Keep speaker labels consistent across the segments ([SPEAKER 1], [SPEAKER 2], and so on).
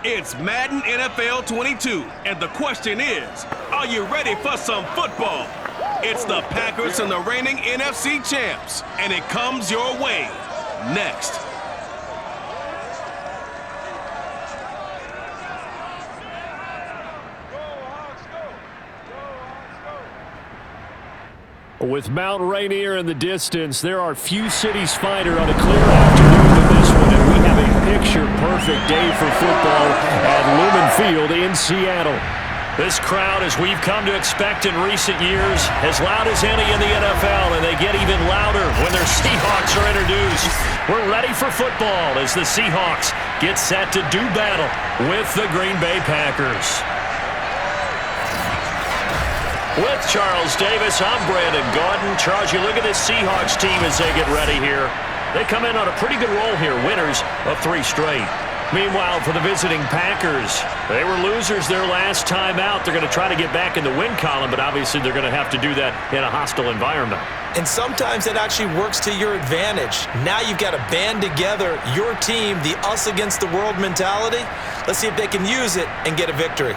[SPEAKER 1] It's Madden NFL 22, and the question is, are you ready for some football? It's the Packers and the reigning NFC champs, and it comes your way next.
[SPEAKER 2] With Mount Rainier in the distance, there are few cities finer on a clear afternoon than this one, and we have a picture-perfect day for football at Lumen Field in Seattle. This crowd, as we've come to expect in recent years, as loud as any in the NFL, and they get even louder when their Seahawks are introduced. We're ready for football as the Seahawks get set to do battle with the Green Bay Packers. With Charles Davis, I'm Brandon Gaudin. Charles, you look at this Seahawks team as they get ready here. They come in on a pretty good roll here, winners of 3 straight. Meanwhile, for the visiting Packers, they were losers their last time out. They're going to try to get back in the win column, but obviously they're going to have to do that in a hostile environment.
[SPEAKER 3] And sometimes it actually works to your advantage. Now you've got to band together your team, the us against the world mentality. Let's see if they can use it and get a victory.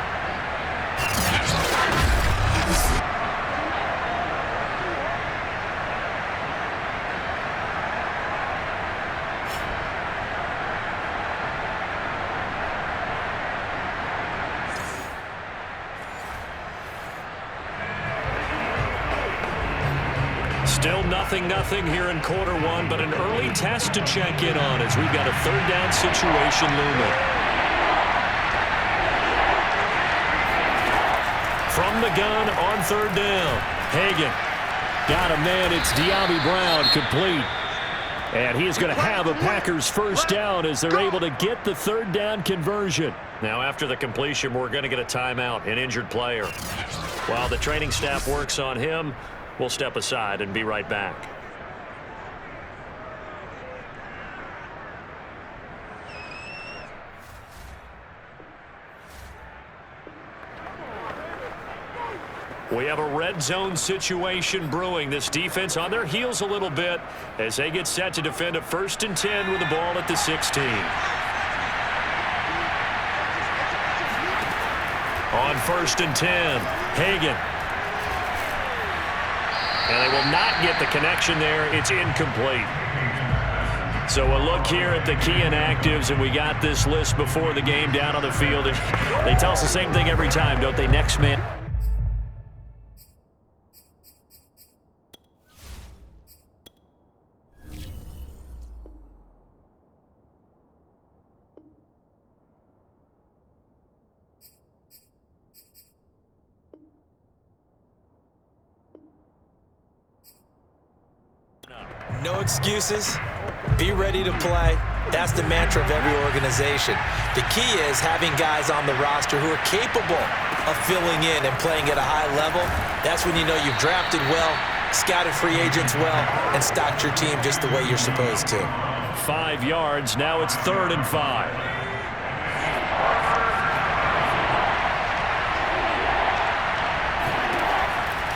[SPEAKER 2] Still nothing here in quarter one, but an early test to check in on as we've got a third down situation looming. From the gun on third down, Hagan got a man. It's De'Ami Brown complete. And he is going to have a Packers first down as they're able to get the third down conversion. Now after the completion, we're going to get a timeout, an injured player. While the training staff works on him, we'll step aside and be right back. We have a red zone situation brewing. This defense on their heels a little bit as they get set to defend a 1st and 10 with the ball at the 16. On 1st and 10, Hagan. And they will not get the connection there. It's incomplete. So a look here at the key inactives, and we got this list before the game down on the field. And they tell us the same thing every time, don't they? Next man.
[SPEAKER 3] No excuses. Be ready to play. That's the mantra of every organization. The key is having guys on the roster who are capable of filling in and playing at a high level. That's when you know you've drafted well, scouted free agents well, and stocked your team just the way you're supposed to.
[SPEAKER 2] 5 yards. Now it's 3rd and 5.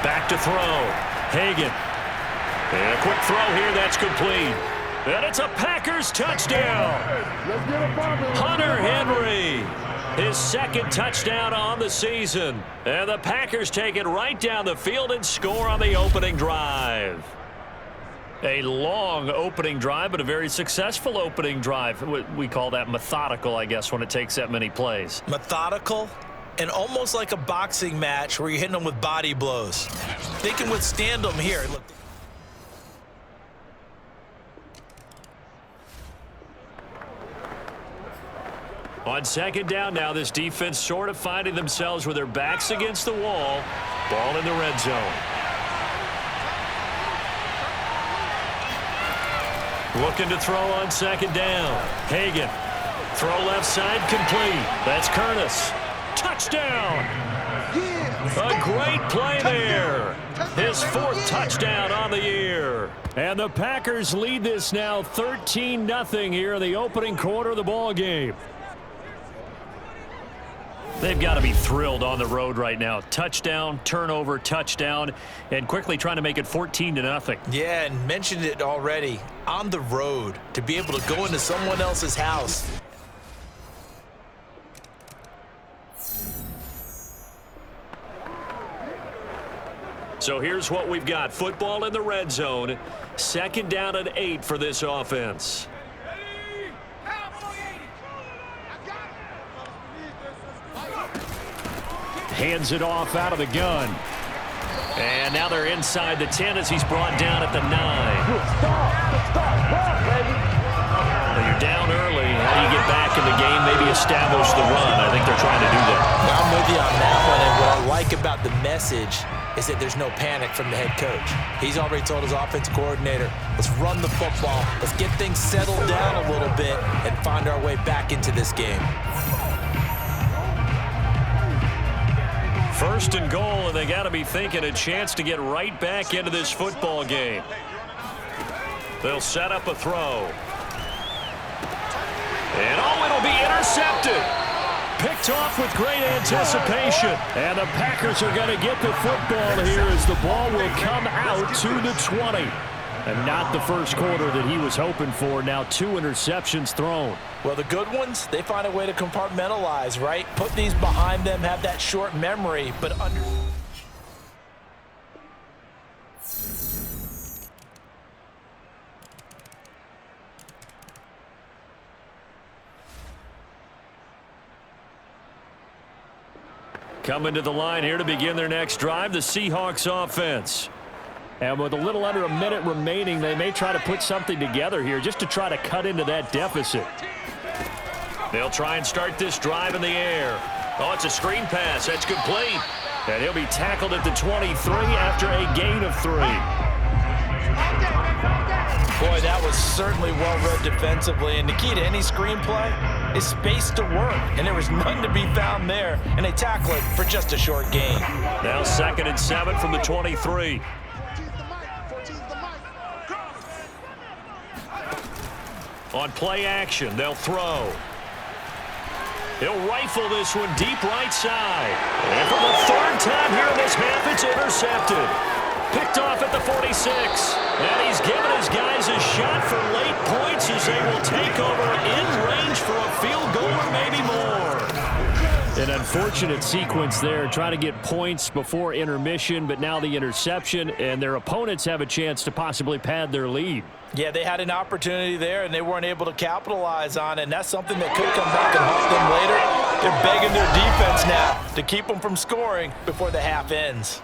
[SPEAKER 2] Back to throw. Hagan. And a quick throw here, that's complete. And it's a Packers touchdown. Hunter Henry, his 2nd touchdown on the season. And the Packers take it right down the field and score on the opening drive. A long opening drive, but a very successful opening drive. We call that methodical, I guess, when it takes that many plays.
[SPEAKER 3] Methodical and almost like a boxing match where you're hitting them with body blows. They can withstand them here. Look.
[SPEAKER 2] On 2nd down now, this defense sort of finding themselves with their backs against the wall. Ball in the red zone. Looking to throw on 2nd down. Hagan. Throw left side complete. That's Curtis. Touchdown. A great play there. His 4th touchdown on the year. And the Packers lead this now 13-0 here in the opening quarter of the ball game. They've got to be thrilled on the road right now. Touchdown, turnover, touchdown, and quickly trying to make it 14-0.
[SPEAKER 3] Yeah, and mentioned it already. On the road, to be able to go into someone else's house.
[SPEAKER 2] So here's what we've got. Football in the red zone. 2nd down and 8 for this offense.
[SPEAKER 4] Hands it off out of the gun.
[SPEAKER 2] And now they're inside the 10 as he's brought down at the 9. Well, you're down early. How do you get back in the game? Maybe establish the run. I think they're trying to do that.
[SPEAKER 3] I'm with you on that one, and what I like about the message is that there's no panic from the head coach. He's already told his offensive coordinator, let's run the football, let's get things settled down a little bit and find our way back into this game.
[SPEAKER 2] 1st and goal, and they got to be thinking a chance to get right back into this football game. They'll set up a throw. And it'll be intercepted.
[SPEAKER 4] Picked off with great anticipation. And the Packers are going to get the football here as the ball will come out to the 20. And not the first quarter that he was hoping for. Now 2 interceptions thrown.
[SPEAKER 3] Well, the good ones, they find a way to compartmentalize, right? Put these behind them, have that short memory, but under...
[SPEAKER 2] Coming to the line here to begin their next drive, the Seahawks offense.
[SPEAKER 4] And with a little under a minute remaining, they may try to put something together here just to try to cut into that deficit.
[SPEAKER 2] They'll try and start this drive in the air. Oh, it's a screen pass. That's complete. And he'll be tackled at the 23 after a gain of 3.
[SPEAKER 3] Boy, that was certainly well-read defensively. And the key to any screenplay is space to work. And there was none to be found there. And they tackle it for just a short gain.
[SPEAKER 2] Now 2nd and 7 from the 23. On play action, they'll throw. He'll rifle this one deep right side. And for the 3rd time here in this half, it's intercepted. Picked off at the 46. And he's given his guys a shot for late points as they will take over in range for a field goal or maybe more.
[SPEAKER 4] An unfortunate sequence there, trying to get points before intermission, but now the interception, and their opponents have a chance to possibly pad their lead.
[SPEAKER 3] Yeah, they had an opportunity there, and they weren't able to capitalize on it, and that's something that could come back and haunt them later. They're begging their defense now to keep them from scoring before the half ends.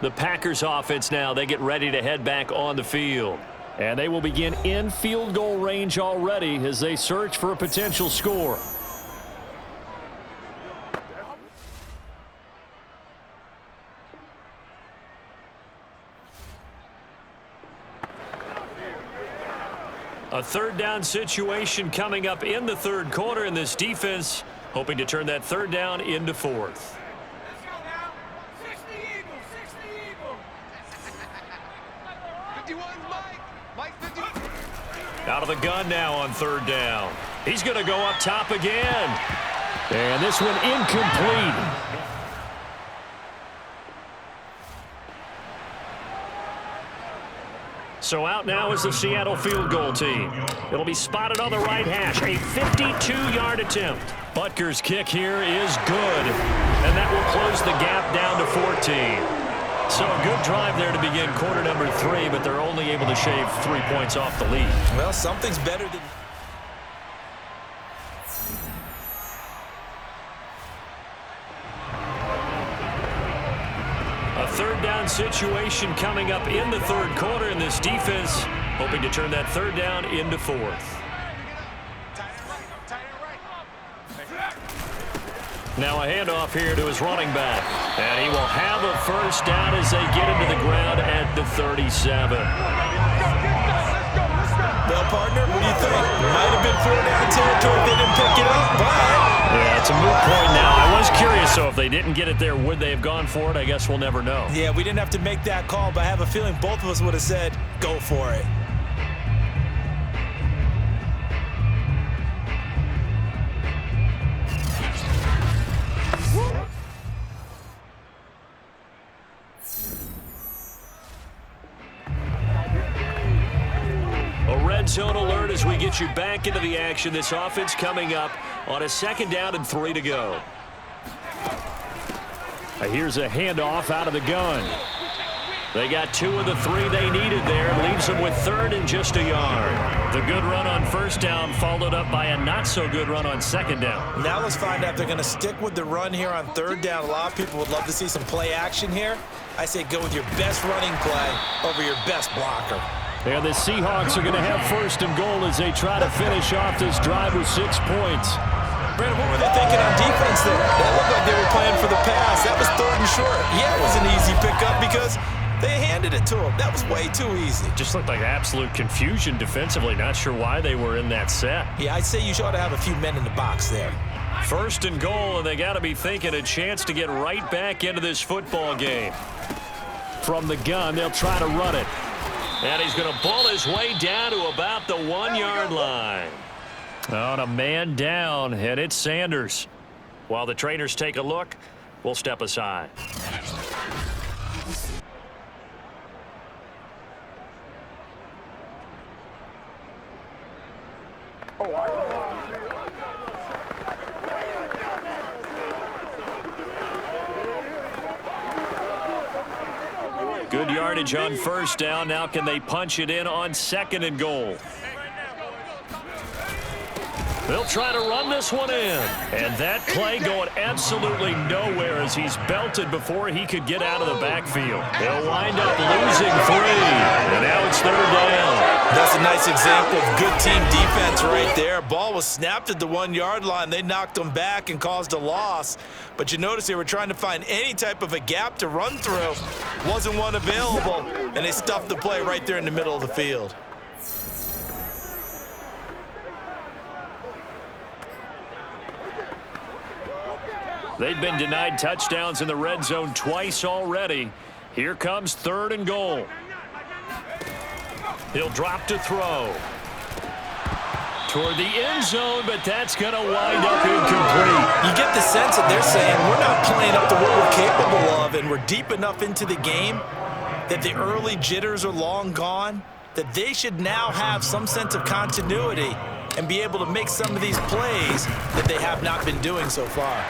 [SPEAKER 2] The Packers offense now, they get ready to head back on the field.
[SPEAKER 4] And they will begin in field goal range already as they search for a potential score.
[SPEAKER 2] A 3rd down situation coming up in the 3rd quarter, and this defense hoping to turn that 3rd down into 4th. Out of the gun now on 3rd down. He's going to go up top again.
[SPEAKER 4] And this one incomplete.
[SPEAKER 2] So out now is the Seattle field goal team. It'll be spotted on the right hash. A 52-yard attempt. Butker's kick here is good. And that will close the gap down to 14. So a good drive there to begin quarter number 3, but they're only able to shave 3 points off the lead.
[SPEAKER 3] Well, something's better than...
[SPEAKER 2] A 3rd down situation coming up in the 3rd quarter, and this defense hoping to turn that 3rd down into 4th. Now a handoff here to his running back. And he will have a 1st down as they get into the ground at the 37.
[SPEAKER 3] Well, partner, what do you think? Might have been 4th down territory if they didn't pick it up, but...
[SPEAKER 2] Yeah, it's a moot point now. I was curious, so if they didn't get it there, would they have gone for it? I guess we'll never know.
[SPEAKER 3] Yeah, we didn't have to make that call, but I have a feeling both of us would have said, go for it.
[SPEAKER 2] Zone alert as we get you back into the action. This offense coming up on a 2nd down and 3 to go.
[SPEAKER 4] Here's a handoff out of the gun.
[SPEAKER 2] They got 2 of the 3 they needed there. Leaves them with 3rd and just a yard. The good run on 1st down followed up by a not-so-good run on 2nd down.
[SPEAKER 3] Now let's find out if they're going to stick with the run here on 3rd down. A lot of people would love to see some play action here. I say go with your best running play over your best blocker.
[SPEAKER 4] And the Seahawks are going to have 1st and goal as they try to finish off this drive with 6 points.
[SPEAKER 3] Brandon, what were they thinking on defense there? That looked like they were playing for the pass. That was 3rd and short. Yeah, it was an easy pickup because they handed it to him. That was way too easy.
[SPEAKER 2] Just looked like absolute confusion defensively. Not sure why they were in that set.
[SPEAKER 3] Yeah, I'd say you ought to have a few men in the box there.
[SPEAKER 2] 1st and goal, and they got to be thinking a chance to get right back into this football game.
[SPEAKER 4] From the gun, they'll try to run it.
[SPEAKER 2] And he's going to ball his way down to about the 1-yard line. On a man down, and it's Sanders. While the trainers take a look, we'll step aside. Good yardage on 1st down. Now can they punch it in on 2nd and goal? They'll try to run this one in. And that play going absolutely nowhere as he's belted before he could get out of the backfield. They'll wind up losing 3. And now it's 3rd down.
[SPEAKER 3] That's a nice example of good team defense right there. Ball was snapped at the 1-yard line. They knocked them back and caused a loss. But you notice they were trying to find any type of a gap to run through. Wasn't one available, and they stuffed the play right there in the middle of the field.
[SPEAKER 2] They've been denied touchdowns in the red zone twice already. Here comes 3rd and goal. He'll drop to throw. Toward the end zone, but that's going to wind up incomplete.
[SPEAKER 3] You get the sense that they're saying we're not playing up to what we're capable of, and we're deep enough into the game that the early jitters are long gone, that they should now have some sense of continuity and be able to make some of these plays that they have not been doing so far.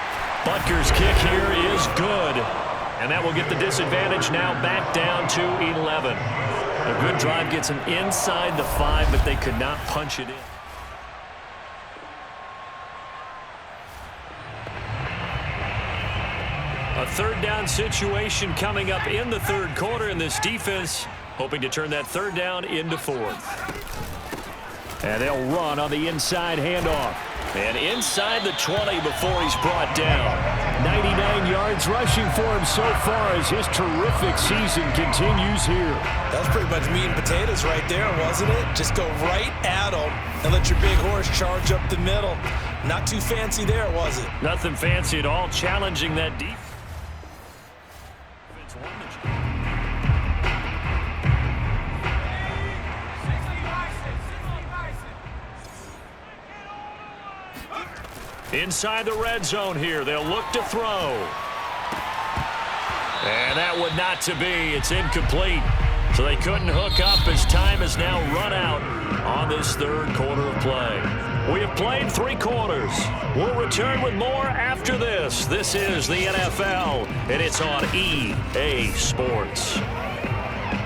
[SPEAKER 2] Butker's kick here is good. And that will get the disadvantage now back down to 11. A good drive gets them inside the 5, but they could not punch it in. A 3rd down situation coming up in the 3rd quarter, and this defense hoping to turn that 3rd down into 4th.
[SPEAKER 4] And they'll run on the inside handoff.
[SPEAKER 2] And inside the 20 before he's brought down.
[SPEAKER 4] 99 yards rushing for him so far as his terrific season continues here.
[SPEAKER 3] That was pretty much meat and potatoes right there, wasn't it? Just go right at him and let your big horse charge up the middle. Not too fancy there, was it?
[SPEAKER 2] Nothing fancy at all, challenging that deep. Inside the red zone here, they'll look to throw. And that would not to be. It's incomplete. So they couldn't hook up as time has now run out on this 3rd quarter of play. We have played 3 quarters. We'll return with more after this. This is the NFL, and it's on EA Sports.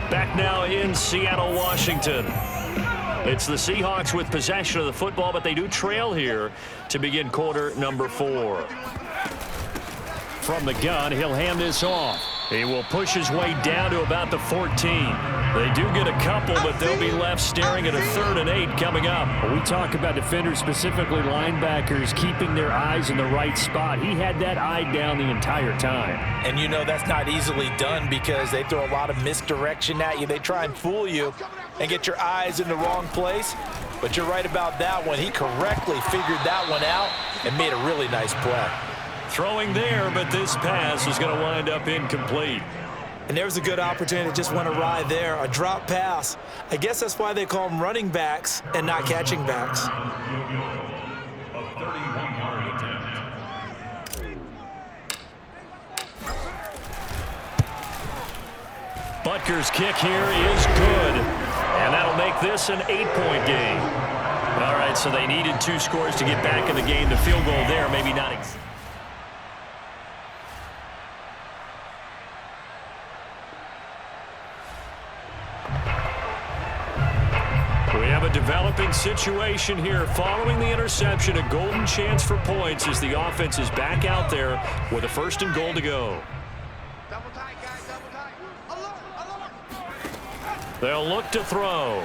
[SPEAKER 2] Back now in Seattle, Washington. It's the Seahawks with possession of the football, but they do trail here to begin quarter number 4.
[SPEAKER 4] From the gun, he'll hand this off.
[SPEAKER 2] He will push his way down to about the 14. They do get a couple, but they'll be left staring at a 3rd and 8 coming up.
[SPEAKER 4] We talk about defenders, specifically linebackers, keeping their eyes in the right spot. He had that eye down the entire time.
[SPEAKER 3] And you know that's not easily done because they throw a lot of misdirection at you. They try and fool you and get your eyes in the wrong place. But you're right about that one. He correctly figured that one out and made a really nice play.
[SPEAKER 2] Throwing there, but this pass is going to wind up incomplete.
[SPEAKER 3] And there's a good opportunity. Just went awry there. A drop pass. I guess that's why they call them running backs and not catching backs.
[SPEAKER 2] Butker's kick here is good. And that'll make this an 8-point game. All right, so they needed 2 scores to get back in the game. The field goal there, maybe not exactly. have a developing situation here. Following the interception, a golden chance for points as the offense is back out there with a 1st and goal to go.
[SPEAKER 5] Double tight, guys, double tight. Alert, alert.
[SPEAKER 2] They'll look to throw.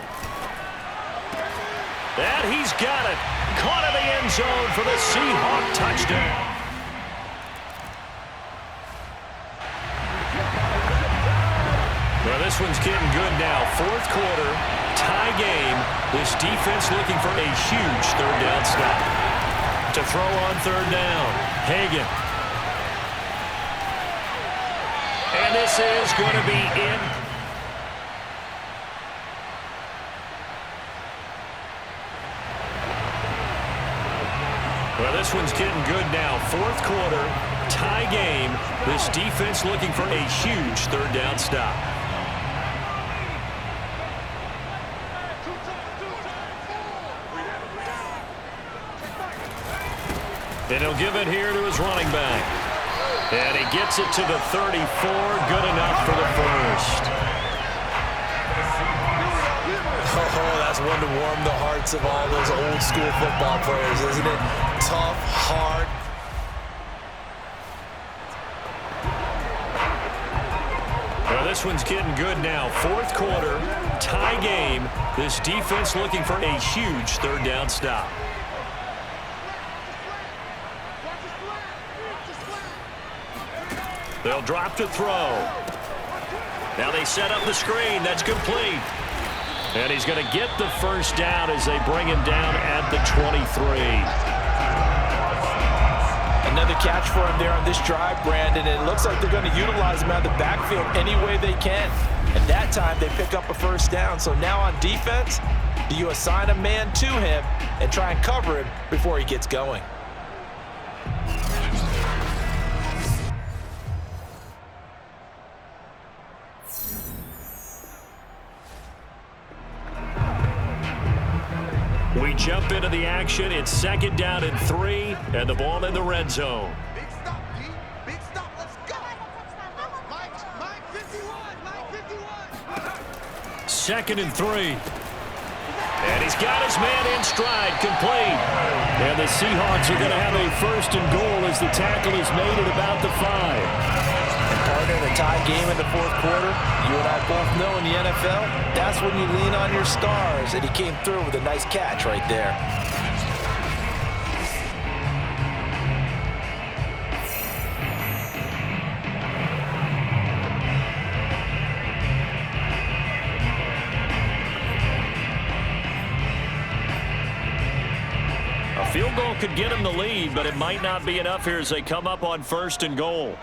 [SPEAKER 2] And he's got it. Caught in the end zone for the Seahawk touchdown. Well, this one's getting good now. 4th quarter, tie game. This defense looking for a huge 3rd down stop. To throw on 3rd down, Hagan. And this is going to be in. Well, this one's getting good now. 4th quarter, tie game. This defense looking for a huge 3rd down stop. And he'll give it here to his running back. And he gets it to the 34. Good enough for the 1st.
[SPEAKER 3] Oh, that's one to warm the hearts of all those old school football players, isn't it? Tough, hard.
[SPEAKER 2] Well, this one's getting good now. 4th quarter, tie game. This defense looking for a huge 3rd down stop. They'll drop to throw. Now they set up the screen. That's complete. And he's going to get the 1st down as they bring him down at the 23.
[SPEAKER 3] Another catch for him there on this drive, Brandon. And it looks like they're going to utilize him out of the backfield any way they can. And that time they pick up a 1st down. So now on defense, do you assign a man to him and try and cover him before he gets going?
[SPEAKER 2] We jump into the action. It's 2nd down and 3, and the ball in the red zone.
[SPEAKER 5] Big stop, G. Big stop. Let's go. Mike 51. Mike 51.
[SPEAKER 2] 2nd and 3. And he's got his man in stride, complete. And the Seahawks are going to have a 1st and goal as the tackle is made at about the 5.
[SPEAKER 3] Partner, in a tie game in the 4th quarter, you and I both know in the NFL, that's when you lean on your stars, and he came through with a nice catch right there.
[SPEAKER 2] A field goal could get him the lead, but it might not be enough here as they come up on 1st and goal.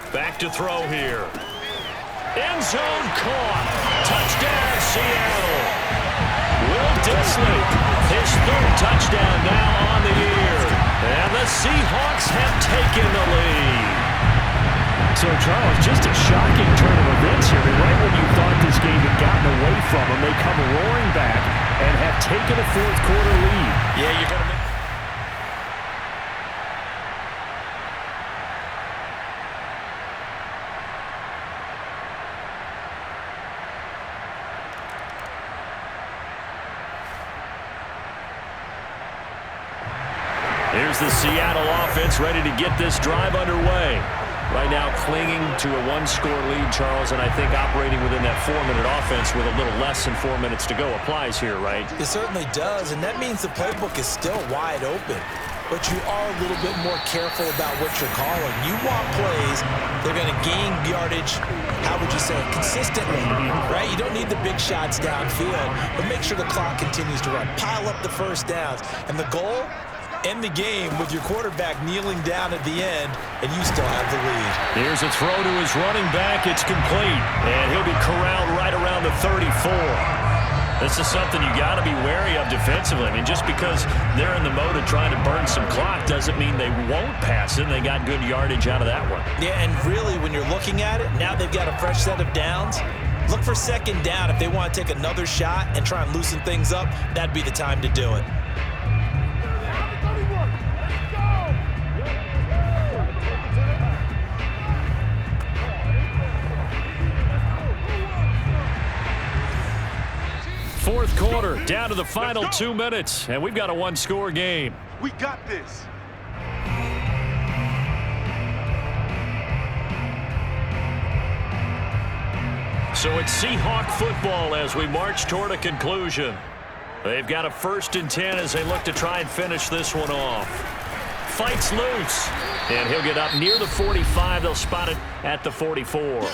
[SPEAKER 2] Back to throw here. End zone caught. Touchdown, Seattle. Will Dissly, his 3rd touchdown now on the year. And the Seahawks have taken the lead.
[SPEAKER 4] So, Charles, just a shocking turn of events here. Right when you thought this game had gotten away from them, they come roaring back and have taken a 4th quarter lead.
[SPEAKER 3] Yeah, you're going to make...
[SPEAKER 2] Here's the Seattle offense ready to get this drive underway. Right now clinging to a 1-score lead, Charles, and I think operating within that 4-minute offense with a little less than 4 minutes to go applies here, right?
[SPEAKER 3] It certainly does, and that means the playbook is still wide open. But you are a little bit more careful about what you're calling. You want plays, they're going to gain yardage, how would you say, consistently, right? You don't need the big shots downfield, but make sure the clock continues to run. Pile up the 1st downs, and the goal, end the game with your quarterback kneeling down at the end, and you still have the lead.
[SPEAKER 2] Here's a throw to his running back. It's complete, and he'll be corralled right around the 34. This is something you got to be wary of defensively. I mean, just because they're in the mode of trying to burn some clock doesn't mean they won't pass it. They got good yardage out of that one.
[SPEAKER 3] Yeah, and really, when you're looking at it, now they've got a fresh set of downs. Look for 2nd down. If they want to take another shot and try and loosen things up, that'd be the time to do it.
[SPEAKER 4] fourth quarter, down to the final 2 minutes, and we've got a one-score game.
[SPEAKER 5] We got this.
[SPEAKER 2] So it's Seahawk football as we march toward a conclusion. They've got a 1st and 10 as they look to try and finish this one off. Fights loose, and he'll get up near the 45. They'll spot it at the 44.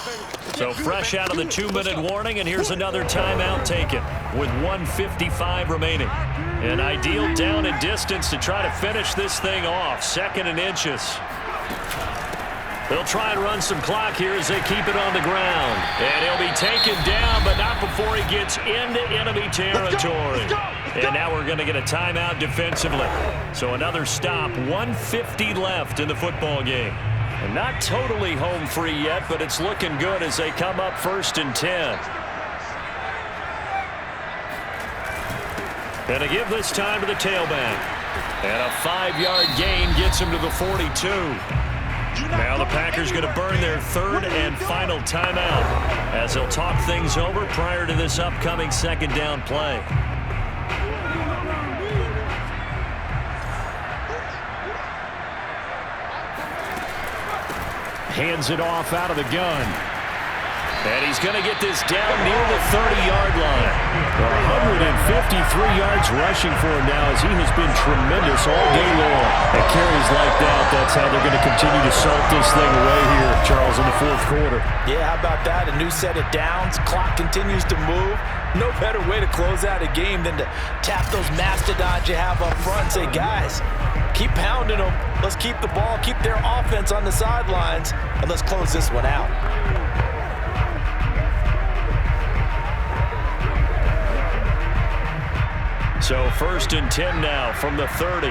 [SPEAKER 2] So fresh out of the 2-minute warning, and here's another timeout taken with 1:55 remaining. An ideal down and distance to try to finish this thing off. 2nd and inches. They'll try and run some clock here as they keep it on the ground. And he'll be taken down, but not before he gets into enemy territory. And now we're going to get a timeout defensively. So another stop, 1:50 left in the football game. And not totally home free yet, but it's looking good as they come up 1st and 10. And to give this time to the tailback. And a 5-yard gain gets him to the 42. Now the Packers going to burn their 3rd and final timeout as they'll talk things over prior to this upcoming 2nd down play.
[SPEAKER 4] Hands it off out of the gun. And he's going to get this down near the 30-yard line. 153 yards rushing for him now as he has been tremendous all day long. At carries like that, that's how they're going to continue to salt this thing away here, Charles, in the 4th quarter.
[SPEAKER 3] Yeah, how about that? A new set of downs. Clock continues to move. No better way to close out a game than to tap those mastodons you have up front and say, guys, keep pounding them. Let's keep the ball, keep their offense on the sidelines, and let's close this one out.
[SPEAKER 2] So 1st and 10 now from the 30.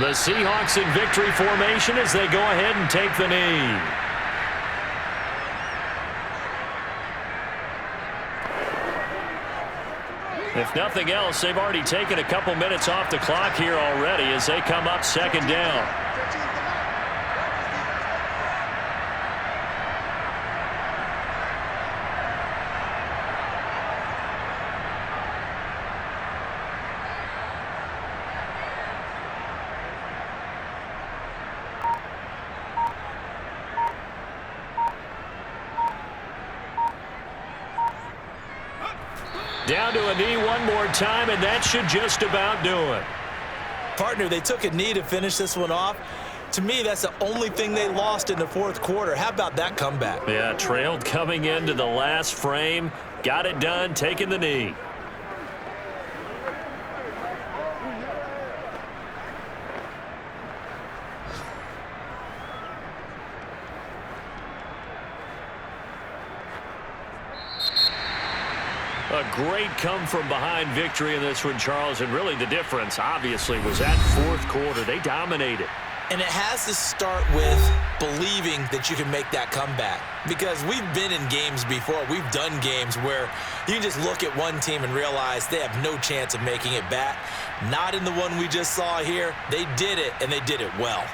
[SPEAKER 2] The Seahawks in victory formation as they go ahead and take the knee. If nothing else, they've already taken a couple minutes off the clock here already as they come up 2nd down. Down to a knee one more time, and that should just about do it.
[SPEAKER 3] Partner, they took a knee to finish this one off. To me, that's the only thing they lost in the 4th quarter. How about that comeback?
[SPEAKER 2] Yeah, trailed coming into the last frame. Got it done, taking the knee. A great come-from-behind victory in this one, Charles, and really the difference, obviously, was that 4th quarter. They dominated.
[SPEAKER 3] And it has to start with believing that you can make that comeback. Because we've been in games before. We've done games where you can just look at one team and realize they have no chance of making it back. Not in the one we just saw here. They did it, and they did it well.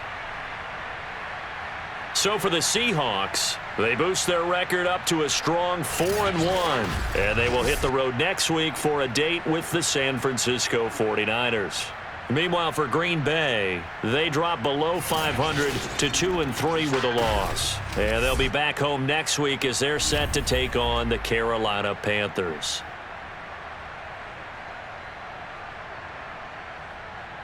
[SPEAKER 2] So for the Seahawks, they boost their record up to a strong 4-1. And they will hit the road next week for a date with the San Francisco 49ers. Meanwhile, for Green Bay, they drop below 500 to 2-3 with a loss. And they'll be back home next week as they're set to take on the Carolina Panthers.